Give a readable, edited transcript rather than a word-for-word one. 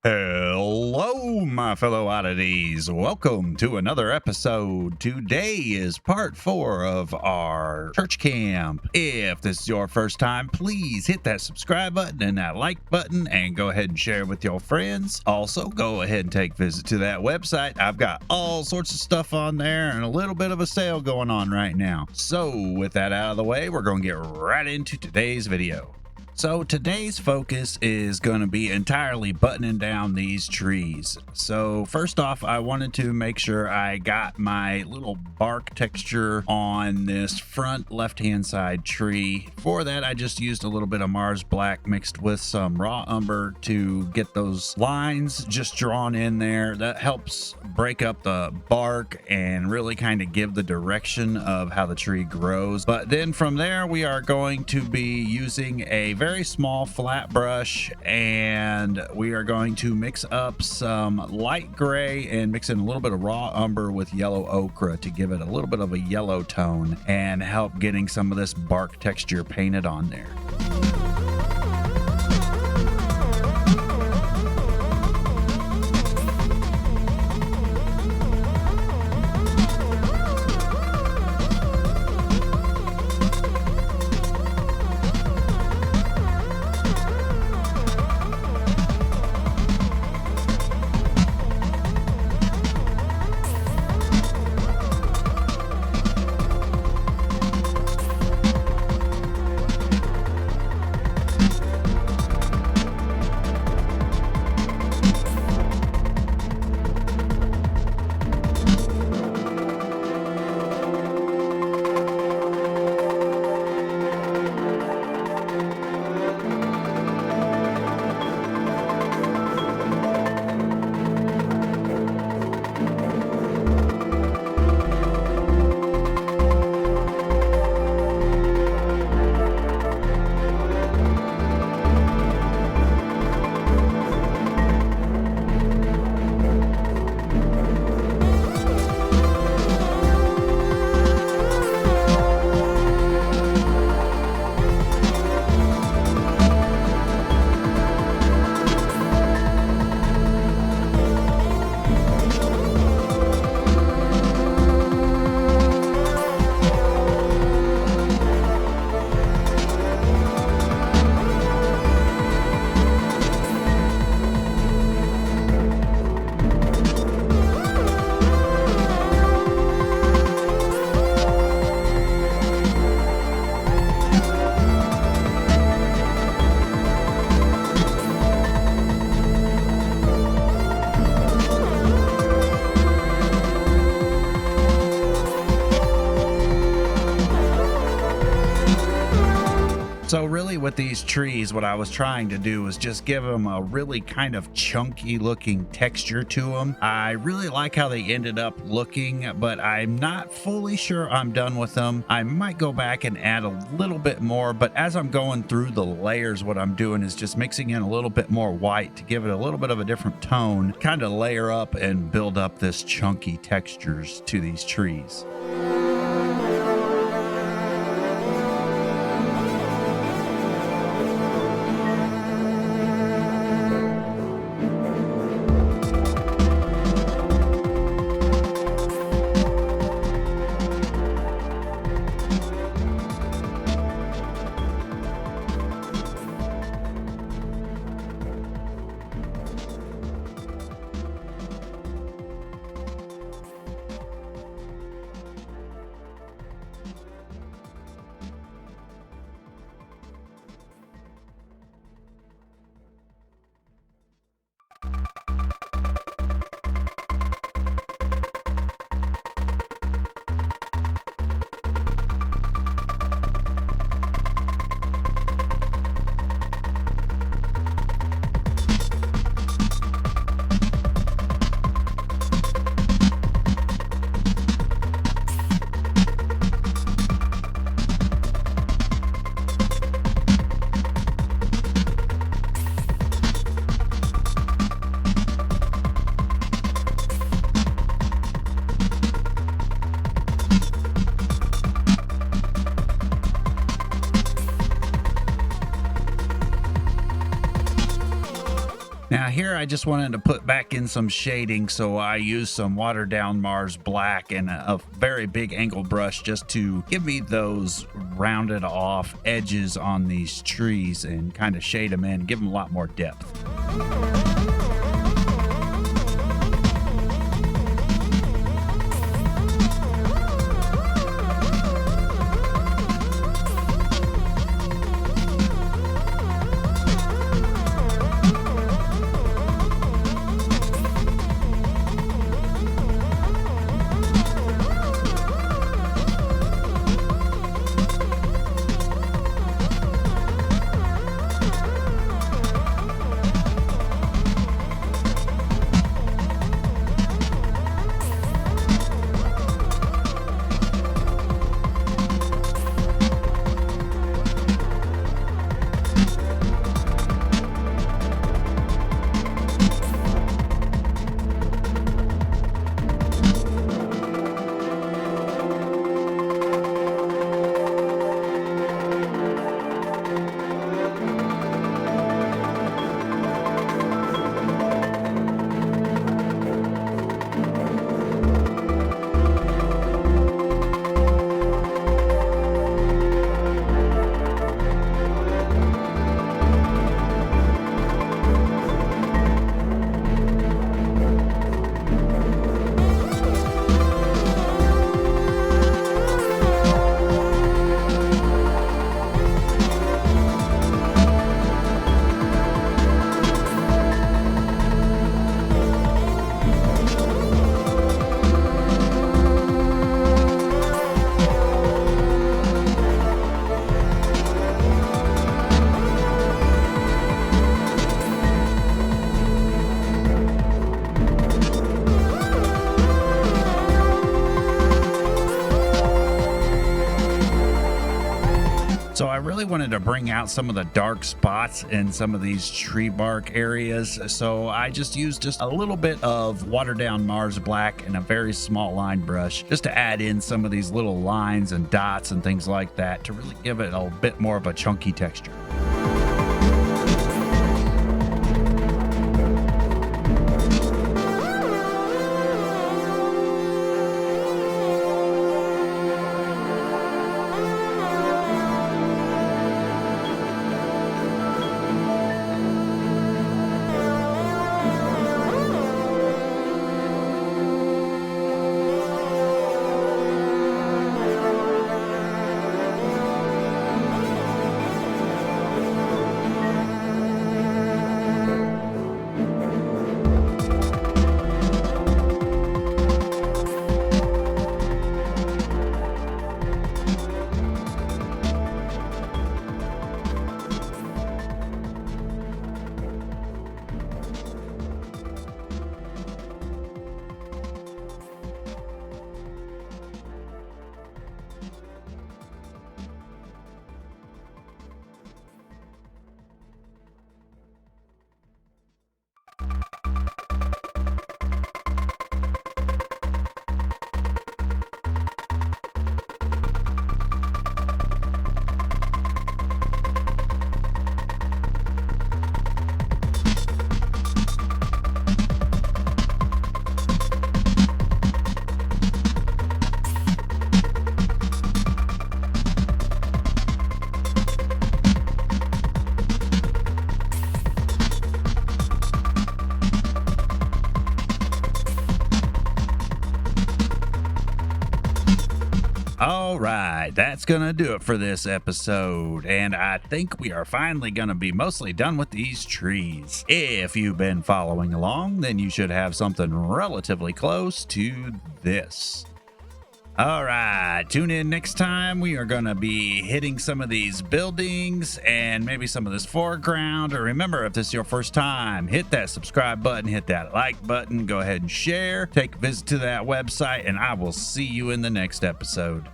Hello, my fellow oddities. Welcome to another episode. Today is part 4 of our church camp. If this is your first time, please hit that subscribe button and that like button and go ahead and share with your friends. Also, go ahead and take a visit to that website. I've got all sorts of stuff on there and a little bit of a sale going on right now. So with that out of the way, we're going to get right into today's video. So today's focus is going to be entirely buttoning down these trees. So first off, I wanted to make sure I got my little bark texture on this front left-hand side tree. For that, I just used a little bit of Mars Black mixed with some raw umber to get those lines just drawn in there. That helps break up the bark and really kind of give the direction of how the tree grows. But then from there, we are going to be using a very small flat brush, and we are going to mix up some light gray and mix in a little bit of raw umber with yellow ochre to give it a little bit of a yellow tone and help getting some of this bark texture painted on there. So really with these trees, what I was trying to do was just give them a really kind of chunky looking texture to them. I really like how they ended up looking, but I'm not fully sure I'm done with them. I might go back and add a little bit more, but as I'm going through the layers, what I'm doing is just mixing in a little bit more white to give it a little bit of a different tone, kind of layer up and build up this chunky textures to these trees. Now here I just wanted to put back in some shading, so I used some watered down Mars Black and a very big angle brush just to give me those rounded off edges on these trees and kind of shade them in, give them a lot more depth. So I really wanted to bring out some of the dark spots in some of these tree bark areas. So I just used just a little bit of watered down Mars Black and a very small line brush just to add in some of these little lines and dots and things like that to really give it a bit more of a chunky texture. All right, that's gonna do it for this episode, and I think we are finally gonna be mostly done with these trees. If you've been following along, then you should have something relatively close to this. All right, tune in next time. We are going to be hitting some of these buildings and maybe some of this foreground. Or remember, if this is your first time, hit that subscribe button, hit that like button, go ahead and share, take a visit to that website, and I will see you in the next episode.